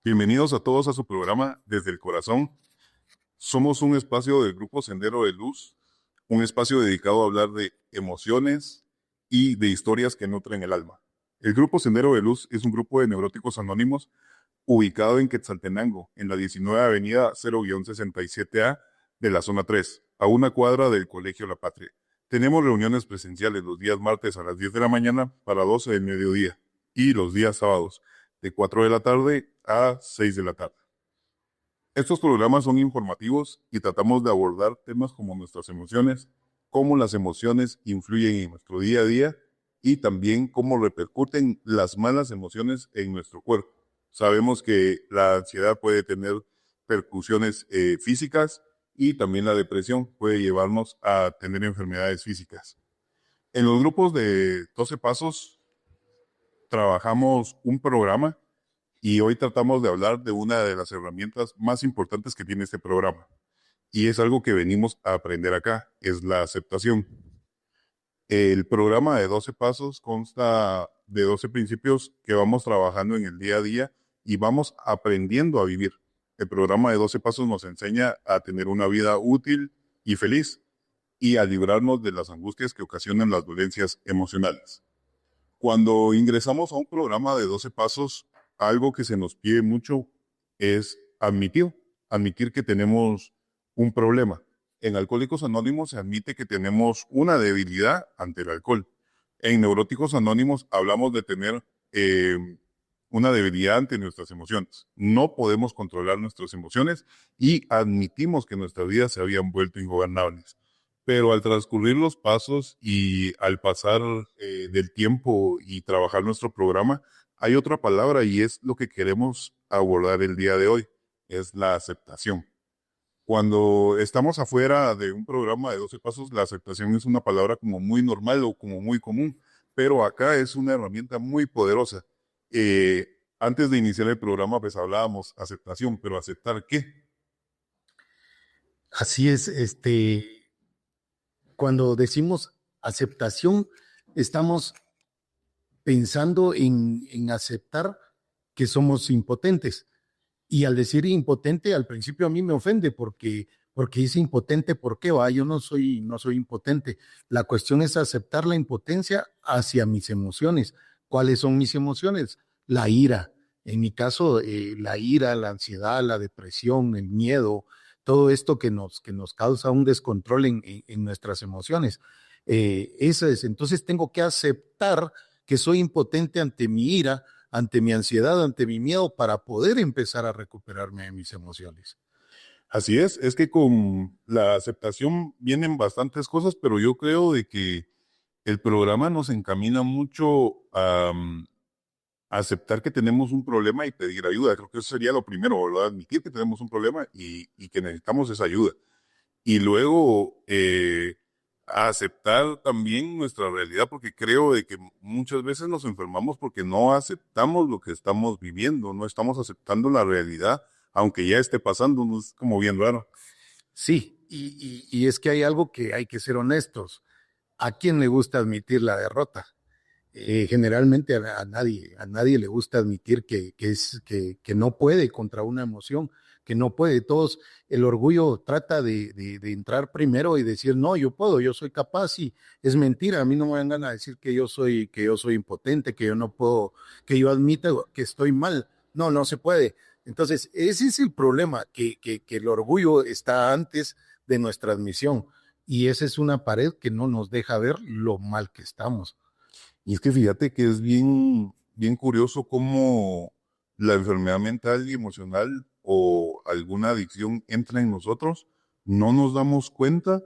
Bienvenidos a todos a su programa Desde el Corazón. Somos un espacio del Grupo Sendero de Luz, un espacio dedicado a hablar de emociones y de historias que nutren el alma. El Grupo Sendero de Luz es un grupo de neuróticos anónimos ubicado en Quetzaltenango, en la 19 Avenida 0-67A de la Zona 3, a una cuadra del Colegio La Patria. Tenemos reuniones presenciales los días martes a las 10 de la mañana para 12 del mediodía y los días sábados de 4 de la tarde a 6 de la tarde. Estos programas son informativos y tratamos de abordar temas como nuestras emociones, cómo las emociones influyen en nuestro día a día y también cómo repercuten las malas emociones en nuestro cuerpo. Sabemos que la ansiedad puede tener percusiones físicas y también la depresión puede llevarnos a tener enfermedades físicas. En los grupos de 12 Pasos trabajamos un programa y hoy tratamos de hablar de una de las herramientas más importantes que tiene este programa. Y es algo que venimos a aprender acá, es la aceptación. El programa de 12 pasos consta de 12 principios que vamos trabajando en el día a día y vamos aprendiendo a vivir. El programa de 12 pasos nos enseña a tener una vida útil y feliz y a librarnos de las angustias que ocasionan las dolencias emocionales. Cuando ingresamos a un programa de 12 pasos, algo que se nos pide mucho es admitir que tenemos un problema. En Alcohólicos Anónimos se admite que tenemos una debilidad ante el alcohol. En Neuróticos Anónimos hablamos de tener una debilidad ante nuestras emociones. No podemos controlar nuestras emociones y admitimos que nuestras vidas se habían vuelto ingobernables. Pero al transcurrir los pasos y al pasar del tiempo y trabajar nuestro programa, hay otra palabra y es lo que queremos abordar el día de hoy, es la aceptación. Cuando estamos afuera de un programa de 12 pasos, la aceptación es una palabra como muy normal o como muy común, pero acá es una herramienta muy poderosa. Antes de iniciar el programa, pues hablábamos aceptación, pero ¿aceptar qué? Así es, cuando decimos aceptación, estamos pensando en aceptar que somos impotentes. Y al decir impotente, al principio a mí me ofende porque dice impotente, ¿por qué va? Yo no soy impotente. La cuestión es aceptar la impotencia hacia mis emociones. ¿Cuáles son mis emociones? La ira. En mi caso, la ira, la ansiedad, la depresión, el miedo, todo esto que nos causa un descontrol en nuestras emociones. Eso es. Entonces tengo que aceptar que soy impotente ante mi ira, ante mi ansiedad, ante mi miedo, para poder empezar a recuperarme de mis emociones. Así es que con la aceptación vienen bastantes cosas, pero yo creo de que el programa nos encamina mucho a aceptar que tenemos un problema y pedir ayuda. Creo que eso sería lo primero, ¿verdad? Admitir que tenemos un problema y que necesitamos esa ayuda. Y luego a aceptar también nuestra realidad, porque creo de que muchas veces nos enfermamos porque no aceptamos lo que estamos viviendo, no estamos aceptando la realidad, aunque ya esté pasando, no es como bien raro. Sí, y es que hay algo que hay que ser honestos. ¿A quién le gusta admitir la derrota? Generalmente a nadie le gusta admitir que no puede contra una emoción, que no puede. Todos, el orgullo trata de entrar primero y decir, no, yo puedo, yo soy capaz, y es mentira. A mí no me vengan a decir que yo soy impotente, que yo no puedo, que yo admito que estoy mal. No, no se puede. Entonces, ese es el problema, que el orgullo está antes de nuestra admisión, y esa es una pared que no nos deja ver lo mal que estamos. Y es que fíjate que es bien curioso cómo la enfermedad mental y emocional o alguna adicción entra en nosotros, no nos damos cuenta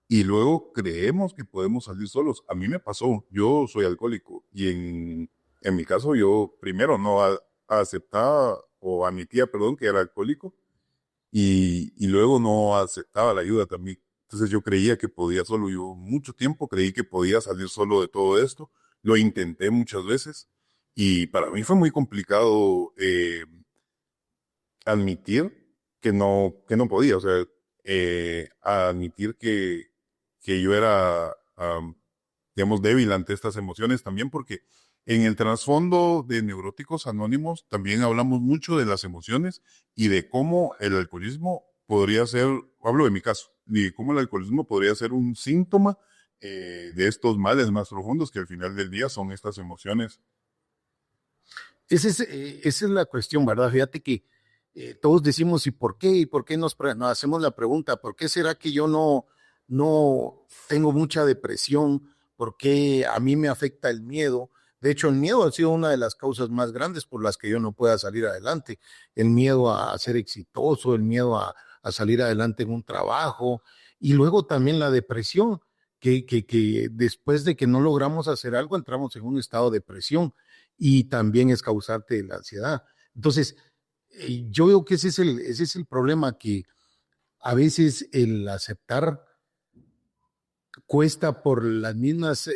y luego creemos que podemos salir solos. A mí me pasó, yo soy alcohólico y en mi caso yo primero no aceptaba o admitía, perdón, que era alcohólico y luego no aceptaba la ayuda también. Entonces yo creía que podía solo, yo mucho tiempo creí que podía salir solo de todo esto, lo intenté muchas veces y para mí fue muy complicado admitir que no podía, o sea, admitir que yo era, digamos, débil ante estas emociones también porque En el trasfondo de Neuróticos Anónimos también hablamos mucho de las emociones y de cómo el alcoholismo podría ser, hablo de mi caso, y cómo el alcoholismo podría ser un síntoma de estos males más profundos que al final del día son estas emociones. Esa es la cuestión, ¿verdad? Fíjate que todos decimos, ¿y por qué? ¿Y por qué nos hacemos la pregunta? ¿Por qué será que yo no tengo mucha depresión? ¿Por qué a mí me afecta el miedo? De hecho, el miedo ha sido una de las causas más grandes por las que yo no pueda salir adelante. El miedo a ser exitoso, el miedo a salir adelante en un trabajo y luego también la depresión, que después de que no logramos hacer algo, entramos en un estado de depresión y también es causante de la ansiedad. Entonces, yo veo que ese es el problema, que a veces el aceptar cuesta por las mismas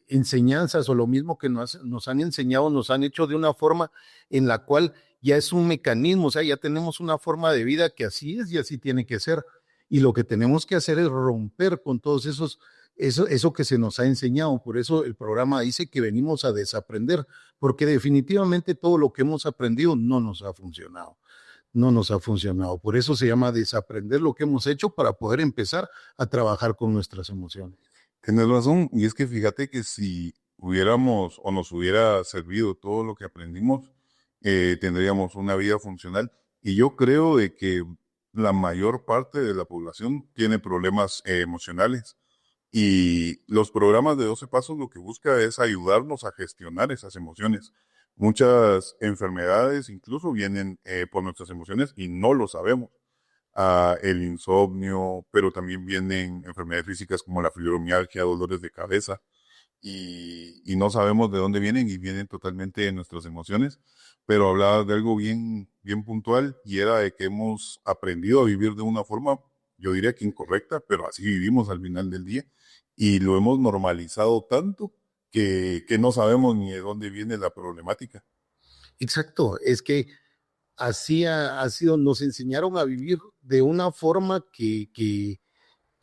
enseñanzas o lo mismo que nos han enseñado, nos han hecho de una forma en la cual ya es un mecanismo, o sea, ya tenemos una forma de vida que así es y así tiene que ser. Y lo que tenemos que hacer es romper con todos eso que se nos ha enseñado. Por eso el programa dice que venimos a desaprender, porque definitivamente todo lo que hemos aprendido no nos ha funcionado. No nos ha funcionado. Por eso se llama desaprender lo que hemos hecho para poder empezar a trabajar con nuestras emociones. Tienes razón, y es que fíjate que si hubiéramos o nos hubiera servido todo lo que aprendimos, tendríamos una vida funcional. Y yo creo de que la mayor parte de la población tiene problemas emocionales. Y los programas de 12 Pasos lo que busca es ayudarnos a gestionar esas emociones. Muchas enfermedades incluso vienen por nuestras emociones y no lo sabemos. El insomnio, pero también vienen enfermedades físicas como la fibromialgia, dolores de cabeza, y no sabemos de dónde vienen y vienen totalmente de nuestras emociones. Pero hablaba de algo bien puntual y era de que hemos aprendido a vivir de una forma, yo diría que incorrecta, pero así vivimos al final del día y lo hemos normalizado tanto que no sabemos ni de dónde viene la problemática. Exacto, es que así ha sido, nos enseñaron a vivir de una forma que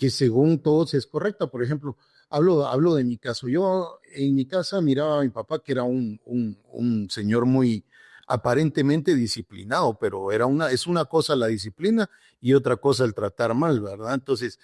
según todos es correcta. Por ejemplo, hablo de mi caso. Yo en mi casa miraba a mi papá, que era un señor muy aparentemente disciplinado, pero es una cosa la disciplina y otra cosa el tratar mal, ¿verdad? Entonces,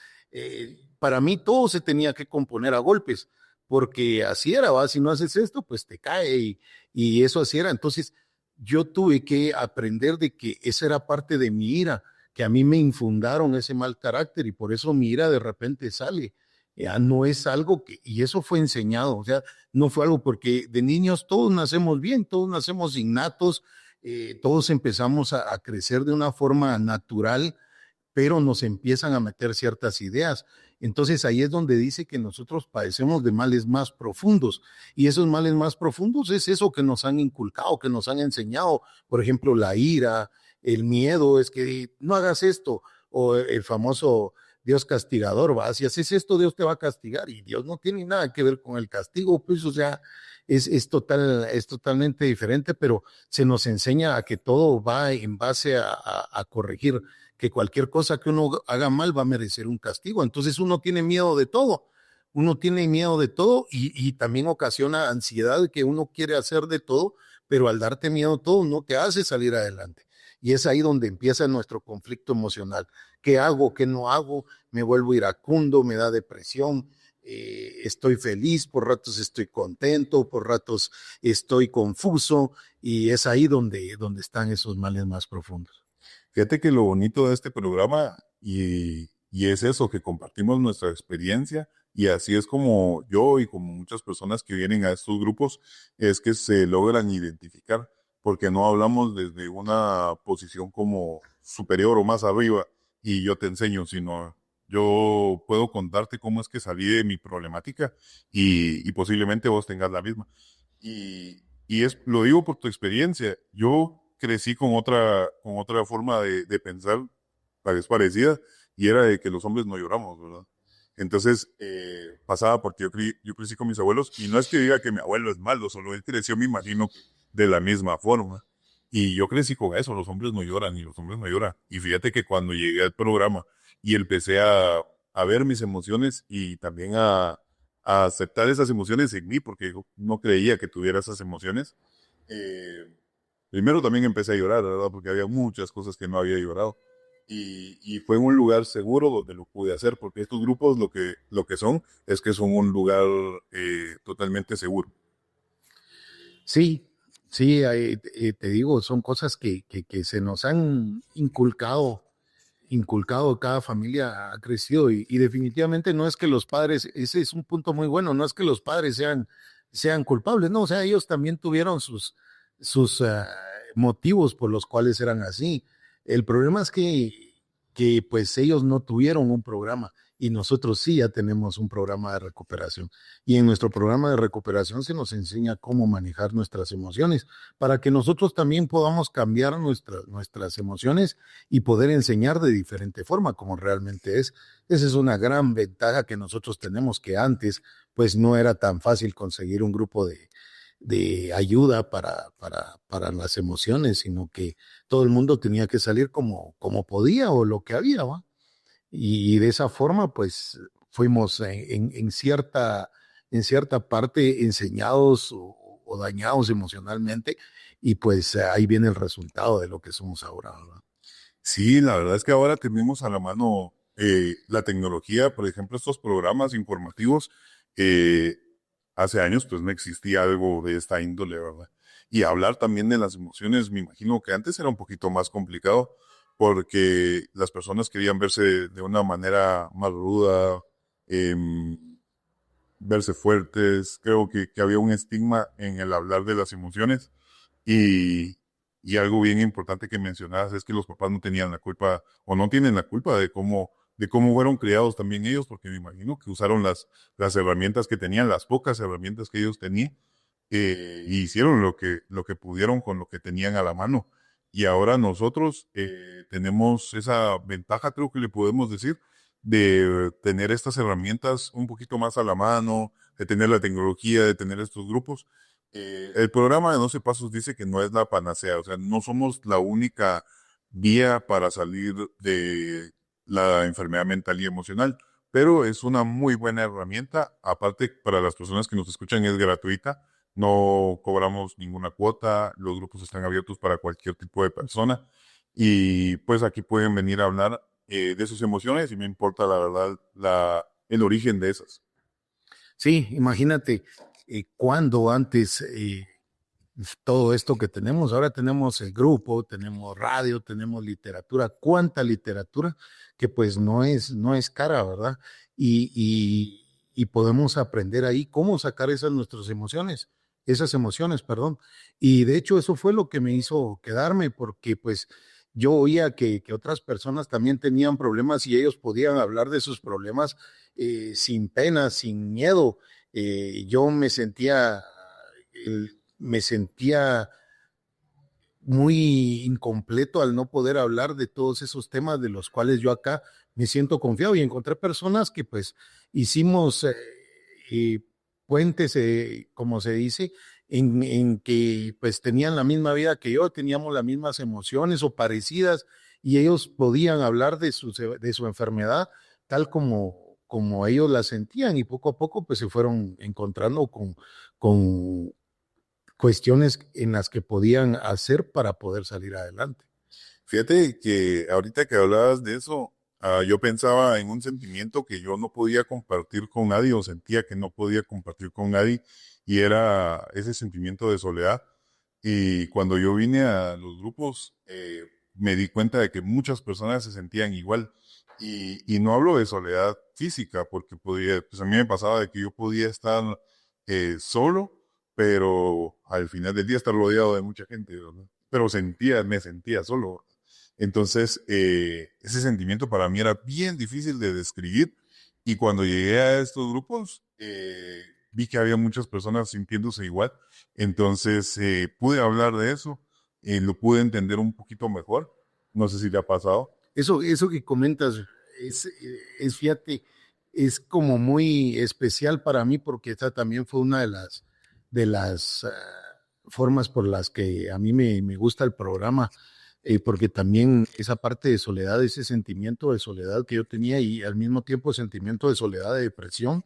para mí todo se tenía que componer a golpes, porque así era, ¿va? Si no haces esto, pues te cae y eso así era. Entonces, yo tuve que aprender de que esa era parte de mi ira, que a mí me infundaron ese mal carácter y por eso mi ira de repente sale. Ya no es algo y eso fue enseñado, o sea, no fue algo porque de niños todos nacemos bien, todos nacemos innatos, todos empezamos a crecer de una forma natural, pero nos empiezan a meter ciertas ideas. Entonces ahí es donde dice que nosotros padecemos de males más profundos. Y esos males más profundos es eso que nos han inculcado, que nos han enseñado. Por ejemplo, la ira, el miedo, es que no hagas esto. O el famoso Dios castigador, va, si haces esto, Dios te va a castigar. Y Dios no tiene nada que ver con el castigo, pues, o sea, es totalmente diferente, pero se nos enseña a que todo va en base a corregir, que cualquier cosa que uno haga mal va a merecer un castigo. Entonces uno tiene miedo de todo. Uno tiene miedo de todo y también ocasiona ansiedad, que uno quiere hacer de todo, pero al darte miedo todo no te hace salir adelante. Y es ahí donde empieza nuestro conflicto emocional. ¿Qué hago? ¿Qué no hago? Me vuelvo iracundo, me da depresión, estoy feliz, por ratos estoy contento, por ratos estoy confuso, y es ahí donde están esos males más profundos. Fíjate que lo bonito de este programa y es eso, que compartimos nuestra experiencia y así es como yo y como muchas personas que vienen a estos grupos es que se logran identificar, porque no hablamos desde una posición como superior o más arriba y yo te enseño, sino yo puedo contarte cómo es que salí de mi problemática y posiblemente vos tengas la misma. Lo digo por tu experiencia. Yo crecí con otra forma de pensar, tal vez parecida, y era de que los hombres no lloramos, ¿verdad? Entonces, pasaba porque yo crecí con mis abuelos, y no es que diga que mi abuelo es malo, solo él creció, me imagino, de la misma forma. Y yo crecí con eso, los hombres no lloran, y los hombres no lloran. Y fíjate que cuando llegué al programa y empecé a ver mis emociones y también a aceptar esas emociones en mí, porque yo no creía que tuviera esas emociones. Eh, Primero también empecé a llorar, ¿verdad? Porque había muchas cosas que no había llorado. Y fue un lugar seguro donde lo pude hacer, porque estos grupos lo que son es que son un lugar totalmente seguro. Sí, sí, te digo, son cosas que se nos han inculcado, cada familia ha crecido y definitivamente no es que los padres, ese es un punto muy bueno, no es que los padres sean culpables, no, o sea, ellos también tuvieron sus motivos por los cuales eran así. El problema es que pues ellos no tuvieron un programa y nosotros sí ya tenemos un programa de recuperación. Y en nuestro programa de recuperación se nos enseña cómo manejar nuestras emociones para que nosotros también podamos cambiar nuestras emociones y poder enseñar de diferente forma como realmente es. Esa es una gran ventaja que nosotros tenemos, que antes pues no era tan fácil conseguir un grupo de ayuda para las emociones, sino que todo el mundo tenía que salir como podía o lo que había, ¿va? Y de esa forma, pues fuimos en cierta parte enseñados o dañados emocionalmente, y pues ahí viene el resultado de lo que somos ahora, ¿verdad? Sí, la verdad es que ahora tenemos a la mano la tecnología, por ejemplo, estos programas informativos. eh, Hace años pues no existía algo de esta índole, ¿verdad? Y hablar también de las emociones, me imagino que antes era un poquito más complicado porque las personas querían verse de una manera más ruda, em, verse fuertes. Creo que había un estigma en el hablar de las emociones y, y algo bien importante que mencionabas es que los papás no tenían la culpa o no tienen la culpa de cómo fueron criados también ellos, porque me imagino que usaron las herramientas que tenían, las pocas herramientas que ellos tenían, y hicieron lo que pudieron con lo que tenían a la mano. Y ahora nosotros tenemos esa ventaja, creo que le podemos decir, de tener estas herramientas un poquito más a la mano, de tener la tecnología, de tener estos grupos. El programa de 12 Pasos dice que no es la panacea, o sea, no somos la única vía para salir de la enfermedad mental y emocional, pero es una muy buena herramienta. Aparte, para las personas que nos escuchan es gratuita, no cobramos ninguna cuota, los grupos están abiertos para cualquier tipo de persona y pues aquí pueden venir a hablar de sus emociones y me importa la verdad el origen de esas. Sí, imagínate cuando antes todo esto que tenemos, ahora tenemos el grupo, tenemos radio, tenemos literatura, cuánta literatura que pues no es cara, ¿verdad? Y podemos aprender ahí cómo sacar esas emociones, perdón. Y de hecho eso fue lo que me hizo quedarme, porque pues yo oía que otras personas también tenían problemas y ellos podían hablar de sus problemas sin pena, sin miedo. Yo me sentía muy incompleto al no poder hablar de todos esos temas de los cuales yo acá me siento confiado, y encontré personas que pues hicimos eh, puentes, como se dice, en que pues tenían la misma vida que yo, teníamos las mismas emociones o parecidas, y ellos podían hablar de su enfermedad tal como ellos la sentían, y poco a poco pues se fueron encontrando con cuestiones en las que podían hacer para poder salir adelante. Fíjate que ahorita que hablabas de eso, yo pensaba en un sentimiento que yo no podía compartir con nadie o sentía que no podía compartir con nadie y era ese sentimiento de soledad. Y cuando yo vine a los grupos, me di cuenta de que muchas personas se sentían igual. Y no hablo de soledad física, porque pues a mí me pasaba de que yo podía estar solo, pero al final del día estar rodeado de mucha gente, ¿verdad? Pero me sentía solo. Entonces, ese sentimiento para mí era bien difícil de describir y cuando llegué a estos grupos, vi que había muchas personas sintiéndose igual. Entonces, pude hablar de eso, lo pude entender un poquito mejor. No sé si le ha pasado. Eso que comentas fíjate, es como muy especial para mí, porque esta también fue una de las formas por las que a mí me gusta el programa, porque también esa parte de soledad, ese sentimiento de soledad que yo tenía, y al mismo tiempo sentimiento de soledad, de depresión,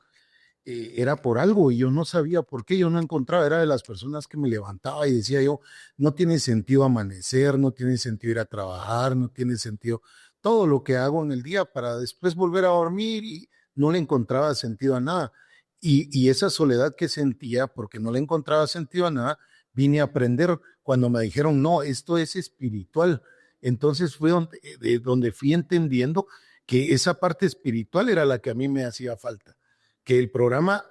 era por algo y yo no sabía por qué, yo no encontraba, era de las personas que me levantaba y decía yo, no tiene sentido amanecer, no tiene sentido ir a trabajar, no tiene sentido todo lo que hago en el día para después volver a dormir y no le encontraba sentido a nada. Y esa soledad que sentía, porque no le encontraba sentido a nada, vine a aprender cuando me dijeron, no, esto es espiritual. Entonces fue donde fui entendiendo que esa parte espiritual era la que a mí me hacía falta, que el programa,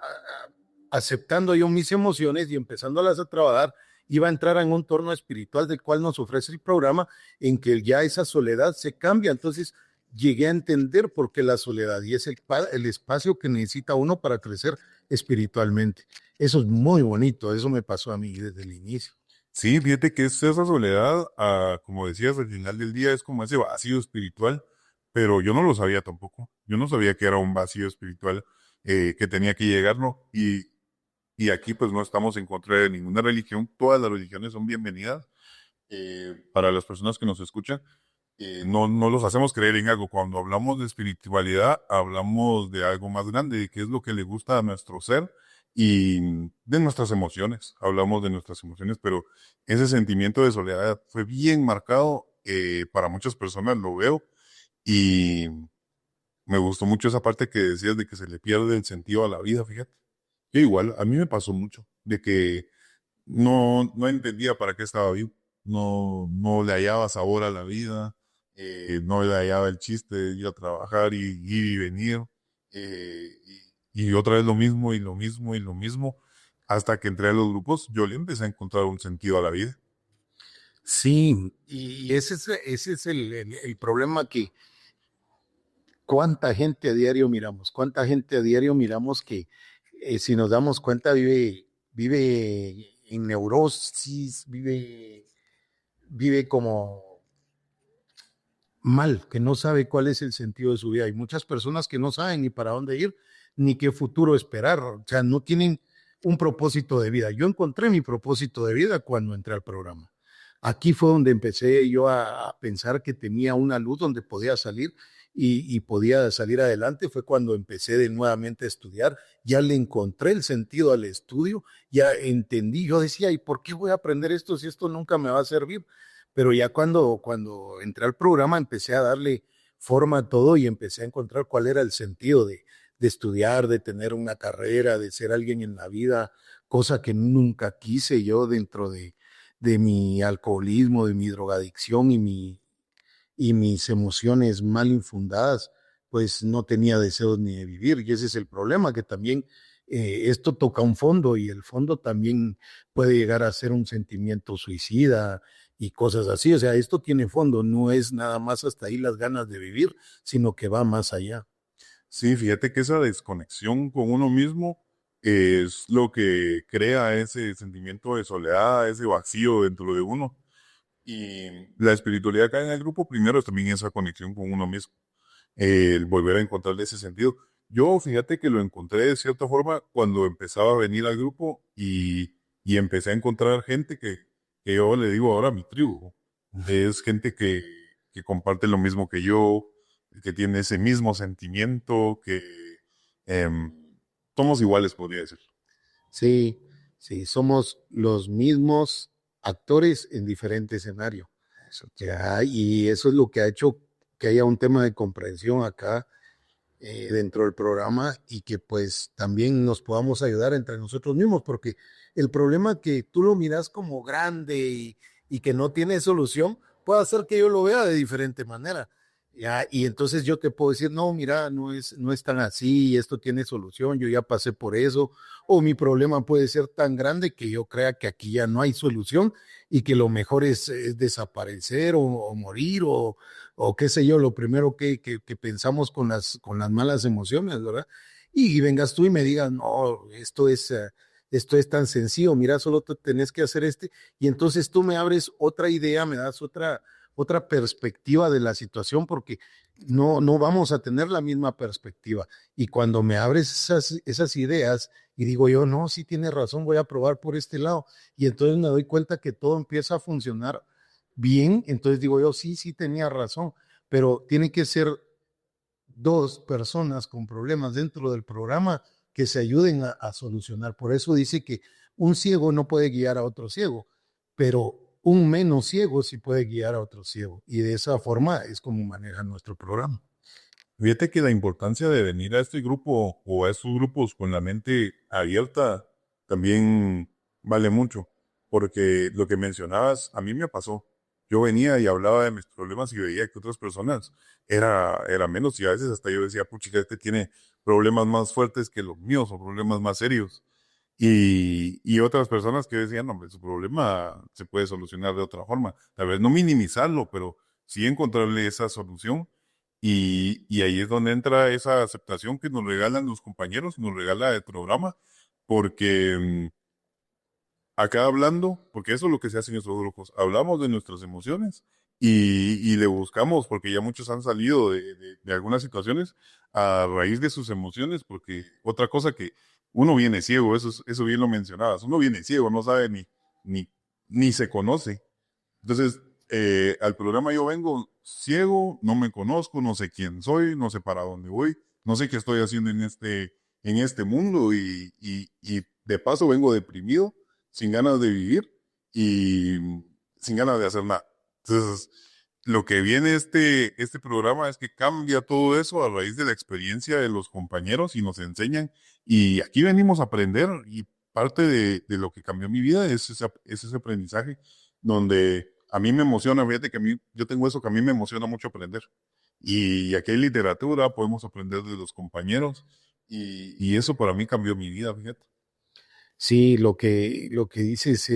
aceptando yo mis emociones y empezándolas a trabajar, iba a entrar en un torno espiritual del cual nos ofrece el programa, en que ya esa soledad se cambia. Entonces llegué a entender por qué la soledad y es el espacio que necesita uno para crecer espiritualmente. Eso es muy bonito, eso me pasó a mí desde el inicio. Sí, fíjate que es esa soledad, como decías, al final del día es como ese vacío espiritual, pero yo no lo sabía tampoco. Yo no sabía que era un vacío espiritual que tenía que llegar, ¿no? Y aquí pues no estamos en contra de ninguna religión, todas las religiones son bienvenidas para las personas que nos escuchan. No los hacemos creer en algo. Cuando hablamos de espiritualidad, hablamos de algo más grande, de qué es lo que le gusta a nuestro ser y de nuestras emociones. Hablamos de nuestras emociones, pero ese sentimiento de soledad fue bien marcado para muchas personas, lo veo, y me gustó mucho esa parte que decías de que se le pierde el sentido a la vida, fíjate. Yo igual, a mí me pasó mucho, de que no entendía para qué estaba vivo, no le hallaba sabor a la vida, no le hallaba el chiste de ir a trabajar y ir y venir, y otra vez lo mismo y lo mismo y lo mismo, hasta que entré a los grupos, yo le empecé a encontrar un sentido a la vida. Sí, y ese es el problema que cuánta gente a diario miramos, cuánta gente a diario miramos que si nos damos cuenta vive en neurosis, vive como mal, que no sabe cuál es el sentido de su vida. Hay muchas personas que no saben ni para dónde ir, ni qué futuro esperar, o sea, no tienen un propósito de vida. Yo encontré mi propósito de vida cuando entré al programa. Aquí fue donde empecé yo a pensar que tenía una luz donde podía salir y podía salir adelante. Fue cuando empecé de nuevamente a estudiar. Ya le encontré el sentido al estudio, ya entendí. Yo decía, ¿y por qué voy a aprender esto si esto nunca me va a servir? Pero ya cuando entré al programa empecé a darle forma a todo y empecé a encontrar cuál era el sentido de estudiar, de tener una carrera, de ser alguien en la vida, cosa que nunca quise yo dentro de mi alcoholismo, de mi drogadicción y mis emociones mal infundadas, pues no tenía deseos ni de vivir. Y ese es el problema, que también esto toca un fondo y el fondo también puede llegar a ser un sentimiento suicida y cosas así. O sea, esto tiene fondo, no es nada más hasta ahí las ganas de vivir, sino que va más allá. Sí, fíjate que esa desconexión con uno mismo es lo que crea ese sentimiento de soledad, ese vacío dentro de uno. Y la espiritualidad acá en el grupo primero es también esa conexión con uno mismo, el volver a encontrarle ese sentido. Yo fíjate que lo encontré de cierta forma cuando empezaba a venir al grupo y empecé a encontrar gente que yo le digo ahora mi tribu. Es gente que comparte lo mismo que yo, que tiene ese mismo sentimiento, que em, somos iguales, podría decir. Sí, sí, somos los mismos actores en diferente escenario. Ya, y eso es lo que ha hecho que haya un tema de comprensión acá dentro del programa y que pues también nos podamos ayudar entre nosotros mismos, porque el problema que tú lo miras como grande y que no tiene solución, puede hacer que yo lo vea de diferente manera. Ya, y entonces yo te puedo decir, no, mira, no es tan así, esto tiene solución, yo ya pasé por eso, o mi problema puede ser tan grande que yo crea que aquí ya no hay solución y que lo mejor es desaparecer o morir o qué sé yo, lo primero que pensamos con las malas emociones, ¿verdad? Y vengas tú y me digas, no, esto es tan sencillo, mira, solo tú tenés que hacer y entonces tú me abres otra idea, me das otra perspectiva de la situación, porque no vamos a tener la misma perspectiva. Y cuando me abres esas ideas y digo yo, no, sí tienes razón, voy a probar por este lado. Y entonces me doy cuenta que todo empieza a funcionar bien, entonces digo yo, sí, sí tenía razón, pero tiene que ser dos personas con problemas dentro del programa que se ayuden a solucionar. Por eso dice que un ciego no puede guiar a otro ciego, pero un menos ciego sí puede guiar a otro ciego. Y de esa forma es como maneja nuestro programa. Fíjate que la importancia de venir a este grupo o a estos grupos con la mente abierta también vale mucho, porque lo que mencionabas a mí me pasó. Yo venía y hablaba de mis problemas y veía que otras personas era menos y a veces hasta yo decía, puchica, este tiene problemas más fuertes que los míos o problemas más serios. Y otras personas que decían, hombre, su problema se puede solucionar de otra forma. Tal vez no minimizarlo, pero sí encontrarle esa solución. Y ahí es donde entra esa aceptación que nos regalan los compañeros, nos regala el programa, porque acá hablando, porque eso es lo que se hace en estos grupos, hablamos de nuestras emociones y le buscamos, porque ya muchos han salido de algunas situaciones a raíz de sus emociones, porque otra cosa que uno viene ciego, eso bien lo mencionabas, uno viene ciego, no sabe ni, ni se conoce. Entonces, al programa yo vengo ciego, no me conozco, no sé quién soy, no sé para dónde voy, no sé qué estoy haciendo en este mundo y de paso vengo deprimido, sin ganas de vivir y sin ganas de hacer nada. Entonces, lo que viene este programa es que cambia todo eso a raíz de la experiencia de los compañeros y nos enseñan. Y aquí venimos a aprender y parte de lo que cambió mi vida es ese aprendizaje donde a mí me emociona, fíjate que yo tengo eso que a mí me emociona mucho aprender. Y aquí hay literatura, podemos aprender de los compañeros y eso para mí cambió mi vida, fíjate. Sí, lo que dices,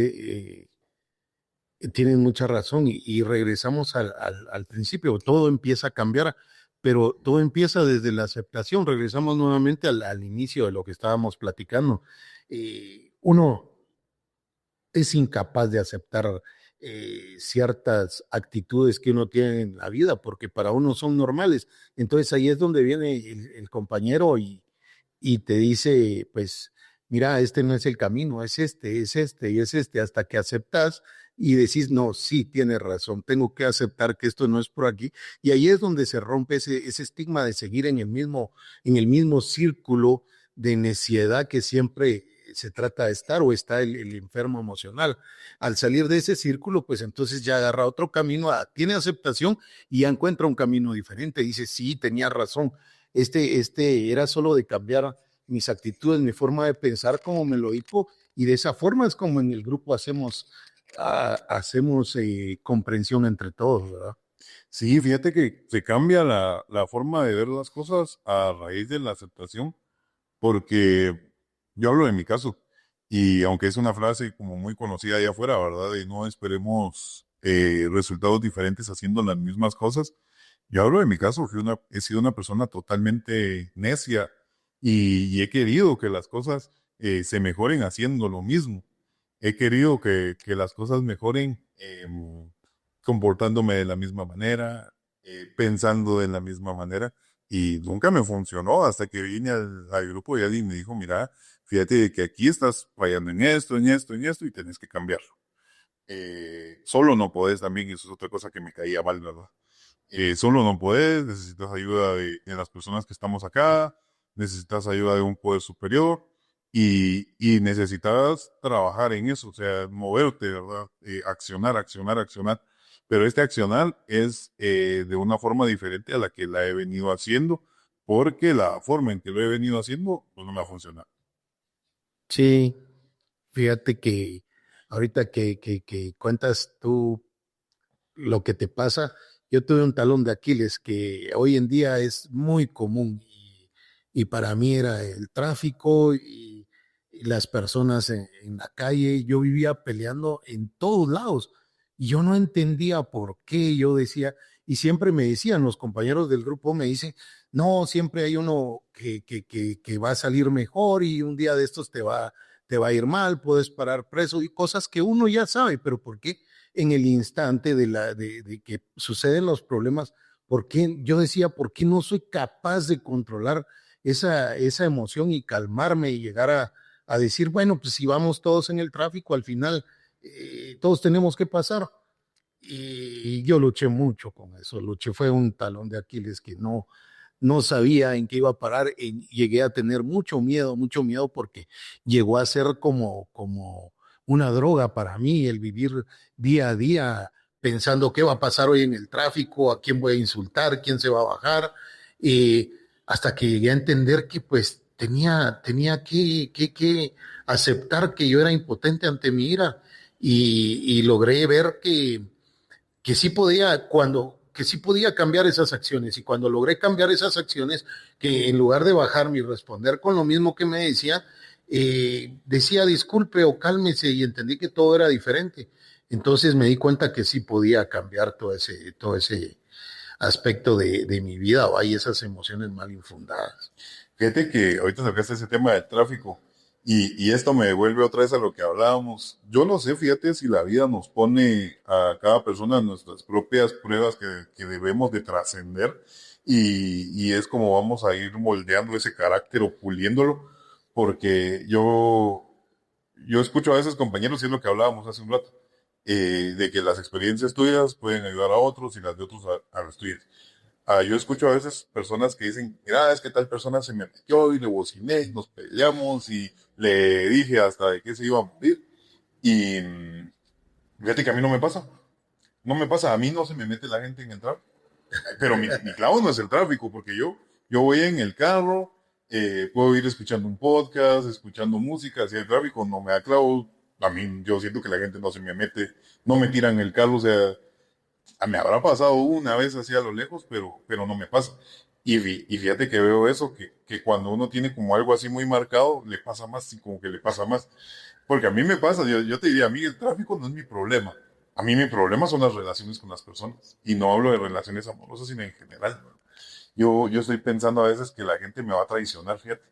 tienen mucha razón y regresamos al principio, todo empieza a cambiar, pero todo empieza desde la aceptación, regresamos nuevamente al inicio de lo que estábamos platicando. Uno es incapaz de aceptar ciertas actitudes que uno tiene en la vida, porque para uno son normales. Entonces ahí es donde viene el compañero y te dice, pues, mira, este no es el camino, es este y es este, hasta que aceptas y decís, no, sí, tienes razón, tengo que aceptar que esto no es por aquí. Y ahí es donde se rompe ese estigma de seguir en el mismo círculo de neciedad que siempre se trata de estar o está el enfermo emocional. Al salir de ese círculo, pues entonces ya agarra otro camino, tiene aceptación y ya encuentra un camino diferente. Dice, sí, tenía razón, este era solo de cambiar mis actitudes, mi forma de pensar, como me lo dijo, y de esa forma es como en el grupo hacemos comprensión entre todos, ¿verdad? Sí, fíjate que se cambia la forma de ver las cosas a raíz de la aceptación, porque yo hablo de mi caso, y aunque es una frase como muy conocida allá afuera, ¿verdad? De no esperemos resultados diferentes haciendo las mismas cosas. Yo hablo de mi caso, he sido una persona totalmente necia y he querido que las cosas se mejoren haciendo lo mismo. He querido que las cosas mejoren comportándome de la misma manera, pensando de la misma manera. Y nunca me funcionó hasta que vine al grupo y alguien me dijo, mira, fíjate de que aquí estás fallando en esto, en esto, en esto y tenés que cambiarlo. Solo no podés también, y eso es otra cosa que me caía mal, ¿verdad? Solo no podés, necesitas ayuda de las personas que estamos acá, necesitas ayuda de un poder superior y necesitas trabajar en eso, o sea, moverte, ¿verdad? Accionar, accionar, accionar. Pero este accionar es de una forma diferente a la que la he venido haciendo, porque la forma en que lo he venido haciendo, pues no me ha funcionado. Sí, fíjate que ahorita que cuentas tú lo que te pasa, yo tuve un talón de Aquiles que hoy en día es muy común y para mí era el tráfico y las personas en la calle. Yo vivía peleando en todos lados y yo no entendía por qué. Yo decía, y siempre me decían los compañeros del grupo, me dicen, no, siempre hay uno que va a salir mejor y un día de estos te va a ir mal, puedes parar preso y cosas que uno ya sabe, pero ¿por qué? En el instante de que suceden los problemas, ¿por qué? Yo decía, ¿por qué no soy capaz de controlar esa emoción y calmarme y llegar a decir, bueno, pues si vamos todos en el tráfico, al final todos tenemos que pasar? Y yo luché mucho con eso, luché, fue un talón de Aquiles que no sabía en qué iba a parar. Llegué a tener mucho miedo porque llegó a ser como una droga para mí el vivir día a día pensando qué va a pasar hoy en el tráfico, a quién voy a insultar, quién se va a bajar, eh, hasta que llegué a entender que pues tenía que aceptar que yo era impotente ante mi ira y logré ver que sí podía, que sí podía cambiar esas acciones. Y cuando logré cambiar esas acciones, que en lugar de bajarme y responder con lo mismo que me decía, decía disculpe o cálmese y entendí que todo era diferente. Entonces me di cuenta que sí podía cambiar todo ese aspecto de mi vida o hay esas emociones mal infundadas. Fíjate que ahorita sacaste ese tema del tráfico y esto me devuelve otra vez a lo que hablábamos. Yo no sé, fíjate si la vida nos pone a cada persona nuestras propias pruebas que debemos de trascender y es como vamos a ir moldeando ese carácter o puliéndolo, porque yo escucho a veces compañeros, y es lo que hablábamos hace un rato, de que las experiencias tuyas pueden ayudar a otros y las de otros a las tuyas. Yo escucho a veces personas que dicen, mira, es que tal persona se me metió y le bociné, y nos peleamos y le dije hasta de que se iba a morir. Y fíjate que a mí no me pasa. No me pasa, a mí no se me mete la gente en el tráfico. Pero mi clavo no es el tráfico, porque yo voy en el carro, puedo ir escuchando un podcast, escuchando música, si el tráfico no me da clavo, a mí yo siento que la gente no se me mete, no me tiran el carro, o sea, me habrá pasado una vez así a lo lejos, pero no me pasa. Y fíjate que veo eso, que cuando uno tiene como algo así muy marcado, le pasa más y como que le pasa más. Porque a mí me pasa, yo te diría, a mí el tráfico no es mi problema. A mí mi problema son las relaciones con las personas. Y no hablo de relaciones amorosas, sino en general. Yo estoy pensando a veces que la gente me va a traicionar, fíjate.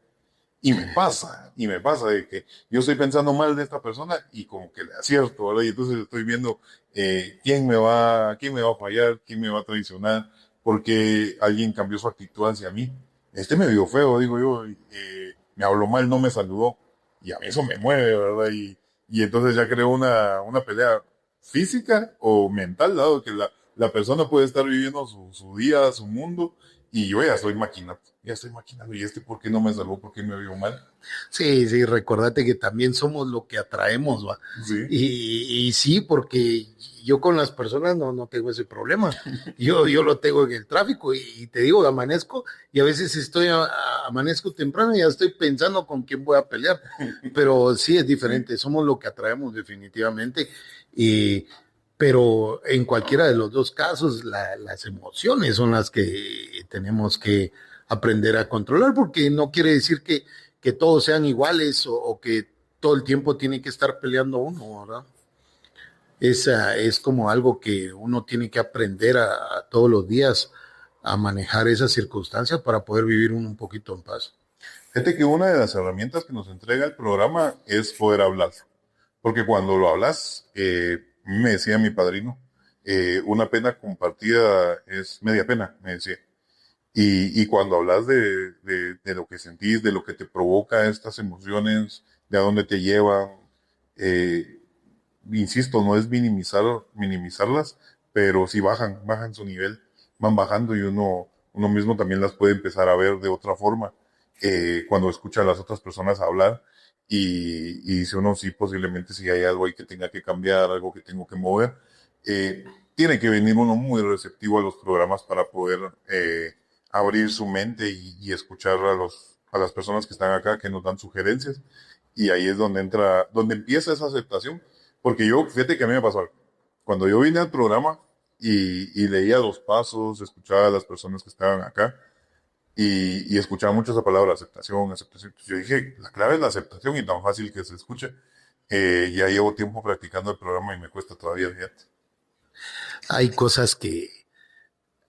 Y me pasa de que yo estoy pensando mal de esta persona y como que le acierto, ¿verdad? Y entonces estoy viendo quién me va a fallar, quién me va a traicionar, porque alguien cambió su actitud hacia mí. Este me vio feo, digo yo, me habló mal, no me saludó. Y a mí eso me mueve, ¿verdad? Y entonces ya creo una pelea física o mental, dado que la persona puede estar viviendo su día, su mundo, y yo ya estoy maquinando, ¿y este por qué no me salvó? ¿Por qué me vio mal? Sí, sí, recordate que también somos lo que atraemos, ¿va? Sí, Y sí, porque yo con las personas no tengo ese problema. Yo lo tengo en el tráfico y te digo, amanezco y a veces amanezco temprano y ya estoy pensando con quién voy a pelear. Pero sí es sí. diferente, somos lo que atraemos definitivamente. Y, pero en cualquiera de los dos casos, las emociones son las que tenemos que aprender a controlar, porque no quiere decir que todos sean iguales o que todo el tiempo tiene que estar peleando uno, ¿verdad? Es como algo que uno tiene que aprender a todos los días a manejar esas circunstancias para poder vivir un poquito en paz. Fíjate que una de las herramientas que nos entrega el programa es poder hablar. Porque cuando lo hablas, me decía mi padrino, una pena compartida es media pena, me decía. Y cuando hablas de lo que sentís, de lo que te provoca estas emociones, de a dónde te llevan, eh, insisto, no es minimizarlas, pero sí bajan su nivel, van bajando y uno mismo también las puede empezar a ver de otra forma cuando escucha a las otras personas hablar y dice uno, sí, posiblemente si hay algo ahí que tenga que cambiar, algo que tengo que mover. Eh, Tiene que venir uno muy receptivo a los programas para poder abrir su mente y escuchar a las personas que están acá que nos dan sugerencias. Y ahí es donde donde empieza esa aceptación. Porque yo, fíjate que a mí me pasó algo. Cuando yo vine al programa y leía los pasos, escuchaba a las personas que estaban acá y escuchaba mucho esa palabra, aceptación, aceptación. Yo dije, la clave es la aceptación y tan fácil que se escuche. Ya llevo tiempo practicando el programa y me cuesta todavía, fíjate. Hay cosas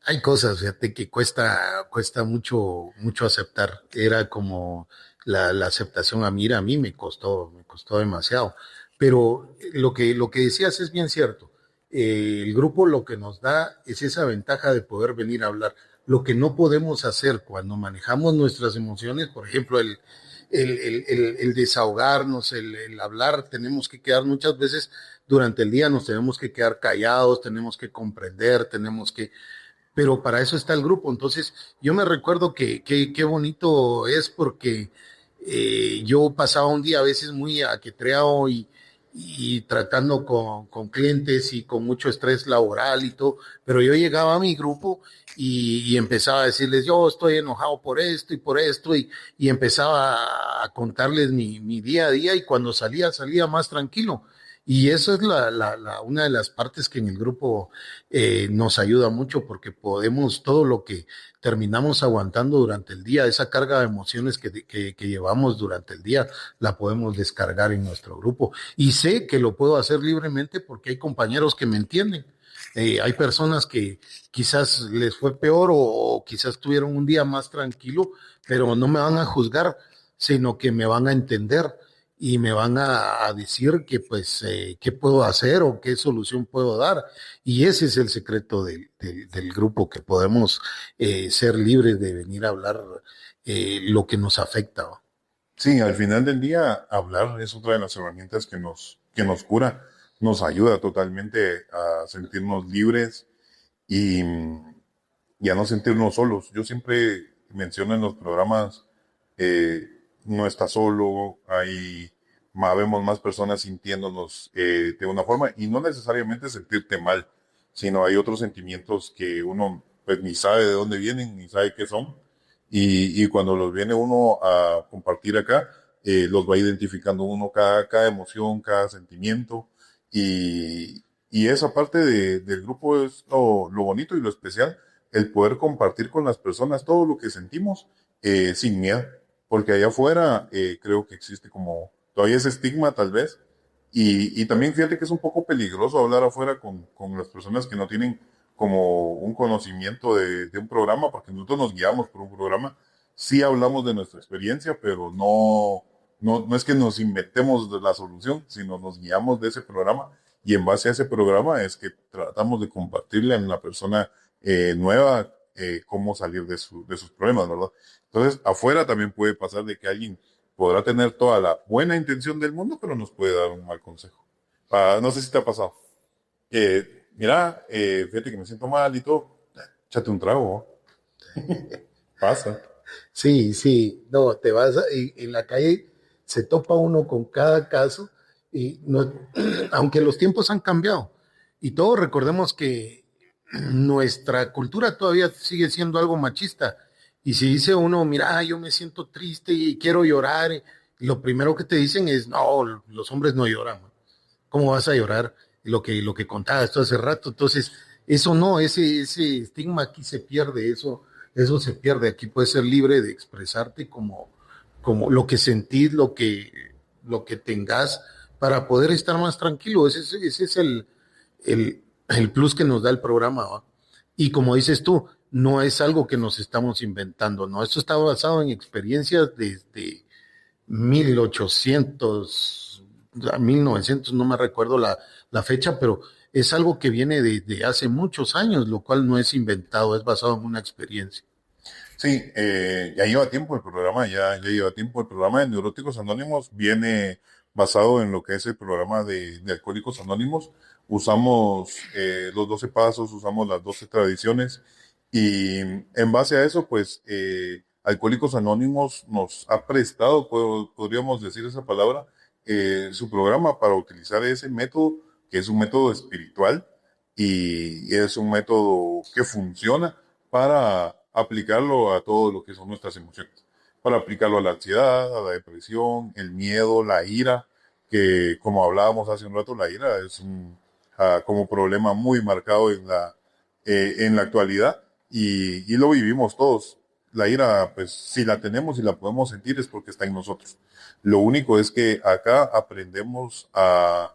hay cosas, fíjate, que cuesta mucho aceptar. Era como la aceptación a mí me costó demasiado. Pero lo que decías es bien cierto. El grupo lo que nos da es esa ventaja de poder venir a hablar. Lo que no podemos hacer cuando manejamos nuestras emociones, por ejemplo, el desahogarnos, el hablar, tenemos que quedar muchas veces durante el día, nos tenemos que quedar callados, tenemos que comprender, tenemos que pero para eso está el grupo. Entonces, yo me recuerdo que qué bonito es porque yo pasaba un día a veces muy ajetreado y tratando con clientes y con mucho estrés laboral y todo, pero yo llegaba a mi grupo y empezaba a decirles, yo estoy enojado por esto y por esto, y empezaba a contarles mi día a día, y cuando salía más tranquilo. Y eso es una de las partes que en el grupo nos ayuda mucho, porque podemos, todo lo que terminamos aguantando durante el día, esa carga de emociones que llevamos durante el día, la podemos descargar en nuestro grupo. Y sé que lo puedo hacer libremente porque hay compañeros que me entienden. Hay personas que quizás les fue peor o quizás tuvieron un día más tranquilo, pero no me van a juzgar, sino que me van a entender y me van a decir que pues qué puedo hacer o qué solución puedo dar. Y ese es el secreto del grupo, que podemos ser libres de venir a hablar lo que nos afecta, ¿va? Sí, al final del día, hablar es otra de las herramientas que nos cura, nos ayuda totalmente a sentirnos libres y, y a no sentirnos solos. Yo siempre menciono en los programas, no estás solo, vemos más personas sintiéndonos de una forma, y no necesariamente sentirte mal, sino hay otros sentimientos que uno pues ni sabe de dónde vienen, ni sabe qué son, y cuando los viene uno a compartir acá, los va identificando uno, cada emoción, cada sentimiento, y esa parte del grupo es lo bonito y lo especial, el poder compartir con las personas todo lo que sentimos sin miedo, porque allá afuera creo que existe como todavía ese estigma tal vez, y también fíjate que es un poco peligroso hablar afuera con las personas que no tienen como un conocimiento de un programa, porque nosotros nos guiamos por un programa, sí hablamos de nuestra experiencia, pero no es que nos inventemos de la solución, sino nos guiamos de ese programa, y en base a ese programa es que tratamos de compartirle a una persona nueva cómo salir de sus problemas, ¿verdad? Entonces, afuera también puede pasar de que alguien podrá tener toda la buena intención del mundo, pero nos puede dar un mal consejo. No sé si te ha pasado. Mira, fíjate que me siento mal y todo, échate un trago, pasa. Sí, sí, no, te vas en la calle, se topa uno con cada caso, y no, aunque los tiempos han cambiado y todos recordemos que nuestra cultura todavía sigue siendo algo machista, y si dice uno, mira, yo me siento triste y quiero llorar, lo primero que te dicen es, no, los hombres no lloran. ¿Cómo vas a llorar? Lo que contabas tú hace rato. Entonces, eso no, ese estigma aquí se pierde, eso se pierde. Aquí puedes ser libre de expresarte como lo que sentís, lo que tengas, para poder estar más tranquilo. Ese es el plus que nos da el programa, ¿va? Y como dices tú, no es algo que nos estamos inventando, ¿no? Esto está basado en experiencias desde 1800 a 1900, no me recuerdo la fecha, pero es algo que viene de hace muchos años, lo cual no es inventado, es basado en una experiencia. Sí, ya lleva tiempo el programa, ya lleva tiempo el programa de Neuróticos Anónimos, viene basado en lo que es el programa de Alcohólicos Anónimos. Usamos los 12 pasos, usamos las 12 tradiciones, y en base a eso, pues, Alcohólicos Anónimos nos ha prestado, podríamos decir esa palabra, su programa para utilizar ese método, que es un método espiritual y es un método que funciona para aplicarlo a todo lo que son nuestras emociones, para aplicarlo a la ansiedad, a la depresión, el miedo, la ira, que como hablábamos hace un rato, la ira es como problema muy marcado en la actualidad, y lo vivimos todos. La ira, pues si la tenemos y la podemos sentir es porque está en nosotros. Lo único es que acá aprendemos a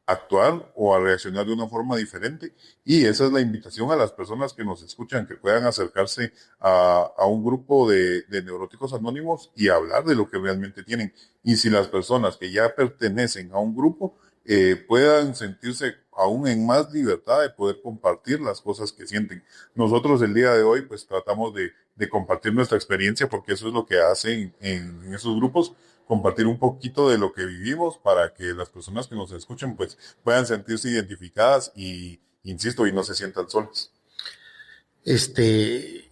actuar o a reaccionar de una forma diferente, y esa es la invitación a las personas que nos escuchan, que puedan acercarse a un grupo de neuróticos anónimos y hablar de lo que realmente tienen. Y si las personas que ya pertenecen a un grupo puedan sentirse aún en más libertad de poder compartir las cosas que sienten. Nosotros el día de hoy pues tratamos de compartir nuestra experiencia, porque eso es lo que hacen en esos grupos, compartir un poquito de lo que vivimos para que las personas que nos escuchen pues puedan sentirse identificadas y, insisto, y no se sientan solas. Este,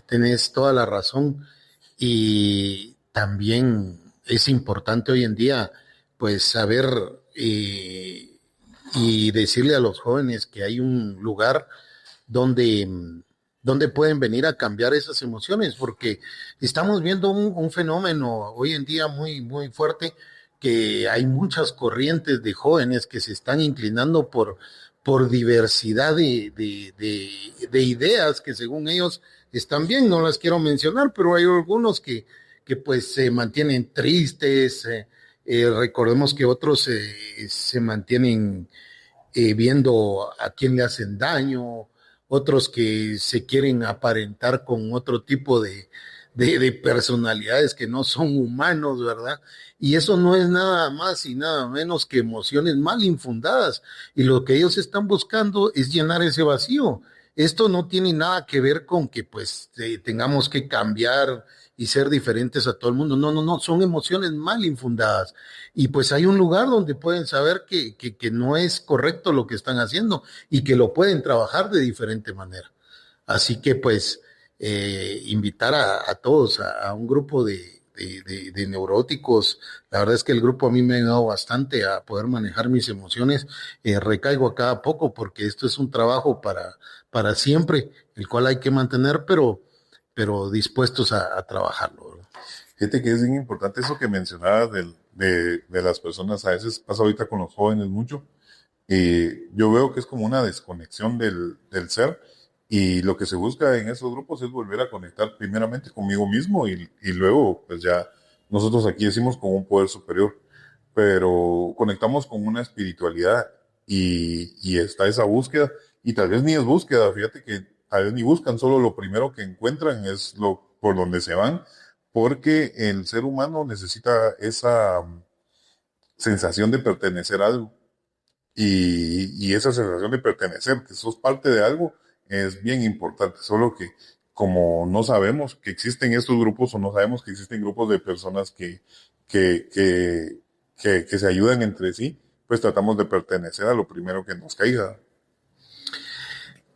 tenés toda la razón y también es importante hoy en día, pues, saber y decirle a los jóvenes que hay un lugar donde, donde pueden venir a cambiar esas emociones, porque estamos viendo un fenómeno hoy en día muy, muy fuerte, que hay muchas corrientes de jóvenes que se están inclinando por diversidad de ideas que según ellos están bien, no las quiero mencionar, pero hay algunos que pues se mantienen tristes, recordemos que otros se mantienen viendo a quién le hacen daño, otros que se quieren aparentar con otro tipo de personalidades que no son humanos, ¿verdad? Y eso no es nada más y nada menos que emociones mal infundadas. Y lo que ellos están buscando es llenar ese vacío. Esto no tiene nada que ver con que pues tengamos que cambiar y ser diferentes a todo el mundo. No, no, no, son emociones mal infundadas. Y pues hay un lugar donde pueden saber que no es correcto lo que están haciendo y que lo pueden trabajar de diferente manera. Así que pues invitar a todos a un grupo de neuróticos. La verdad es que el grupo a mí me ha ayudado bastante a poder manejar mis emociones. Recaigo a cada poco porque esto es un trabajo para siempre, el cual hay que mantener, pero dispuestos a trabajarlo, ¿verdad? Fíjate que es bien importante eso que mencionabas de las personas, a veces pasa ahorita con los jóvenes mucho, y yo veo que es como una desconexión del ser, y lo que se busca en esos grupos es volver a conectar primeramente conmigo mismo y luego pues ya nosotros aquí decimos con un poder superior, pero conectamos con una espiritualidad y está esa búsqueda, y tal vez ni es búsqueda, fíjate que tal vez ni buscan, solo lo primero que encuentran es lo por donde se van, porque el ser humano necesita esa sensación de pertenecer a algo. Y esa sensación de pertenecer, que sos parte de algo, es bien importante. Solo que como no sabemos que existen estos grupos o no sabemos que existen grupos de personas que, que, que se ayudan entre sí, pues tratamos de pertenecer a lo primero que nos caiga.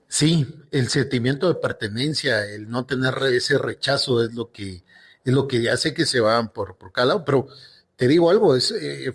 Sí, el sentimiento de pertenencia, el no tener ese rechazo es lo que hace que se van por cada lado. Pero te digo algo,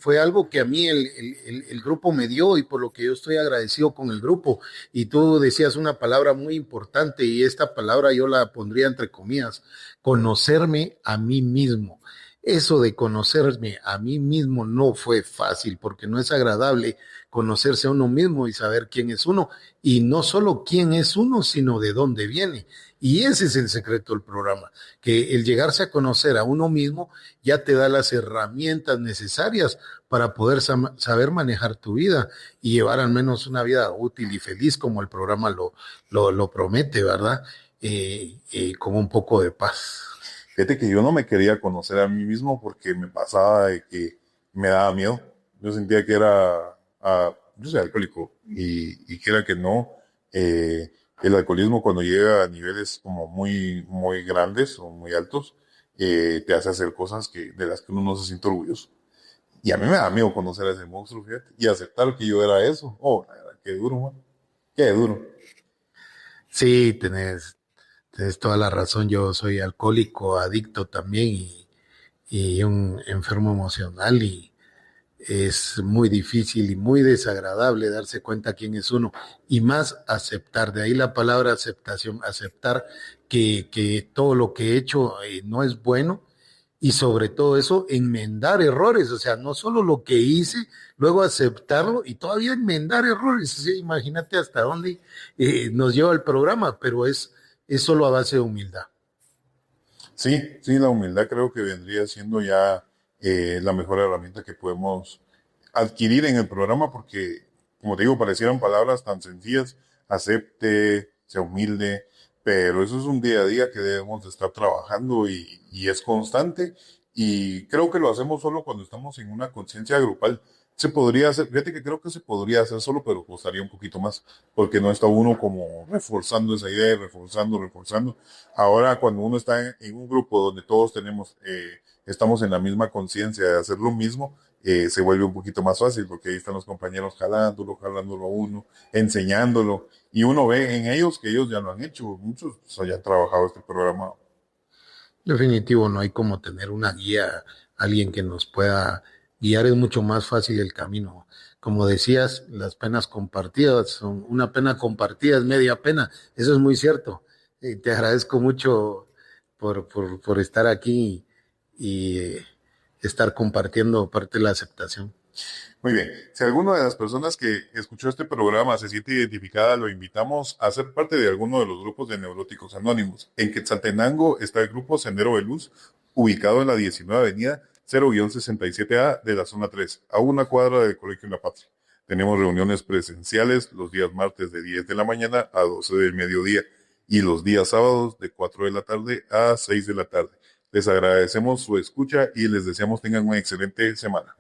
fue algo que a mí el grupo me dio y por lo que yo estoy agradecido con el grupo. Y tú decías una palabra muy importante y esta palabra yo la pondría entre comillas, conocerme a mí mismo. Eso de conocerme a mí mismo no fue fácil porque no es agradable conocerse a uno mismo y saber quién es uno y no solo quién es uno, sino de dónde viene. Y ese es el secreto del programa, que el llegarse a conocer a uno mismo ya te da las herramientas necesarias para poder saber manejar tu vida y llevar al menos una vida útil y feliz como el programa lo promete, ¿verdad? Con un poco de paz. Fíjate que yo no me quería conocer a mí mismo porque me pasaba de que me daba miedo. Yo sentía que era, yo soy alcohólico y que era que no. El alcoholismo cuando llega a niveles como muy, muy grandes o muy altos, te hace hacer cosas de las que uno no se siente orgulloso. Y a mí me da miedo conocer a ese monstruo, fíjate, y aceptar que yo era eso. Oh, la verdad, qué duro, man. Qué duro. Sí, tenés toda la razón. Yo soy alcohólico, adicto también y un enfermo emocional y es muy difícil y muy desagradable darse cuenta quién es uno y más aceptar. De ahí la palabra aceptación, aceptar que todo lo que he hecho no es bueno y sobre todo eso, enmendar errores. O sea, no solo lo que hice, luego aceptarlo y todavía enmendar errores. O sea, imagínate hasta dónde nos lleva el programa, pero es solo a base de humildad. Sí, sí, la humildad creo que vendría siendo ya la mejor herramienta que podemos adquirir en el programa porque, como te digo, parecieran palabras tan sencillas, acepte, sea humilde, pero eso es un día a día que debemos de estar trabajando y es constante y creo que lo hacemos solo cuando estamos en una conciencia grupal. Se podría hacer, fíjate que creo que se podría hacer solo, pero costaría un poquito más, porque no está uno como reforzando esa idea, reforzando, reforzando. Ahora, cuando uno está en un grupo donde todos estamos en la misma conciencia de hacer lo mismo, se vuelve un poquito más fácil porque ahí están los compañeros jalándolo, jalándolo a uno, enseñándolo Y uno ve en ellos que ellos ya lo han hecho, muchos ya han trabajado este programa. Definitivo, no hay como tener una guía, alguien que nos pueda guiar, es mucho más fácil el camino. Como decías, las penas compartidas son una pena compartida, es media pena, eso es muy cierto. Te agradezco mucho por estar aquí y estar compartiendo parte de la aceptación. Muy bien, si alguna de las personas que escuchó este programa se siente identificada, lo invitamos a ser parte de alguno de los grupos de Neuróticos Anónimos. En Quetzaltenango está el grupo Sendero de Luz, ubicado en la 19 Avenida 0-67A de la zona 3, a una cuadra del Colegio La Patria. Tenemos reuniones presenciales los días martes de 10 de la mañana a 12 del mediodía y los días sábados de 4 de la tarde a 6 de la tarde. Les agradecemos su escucha y les deseamos tengan una excelente semana.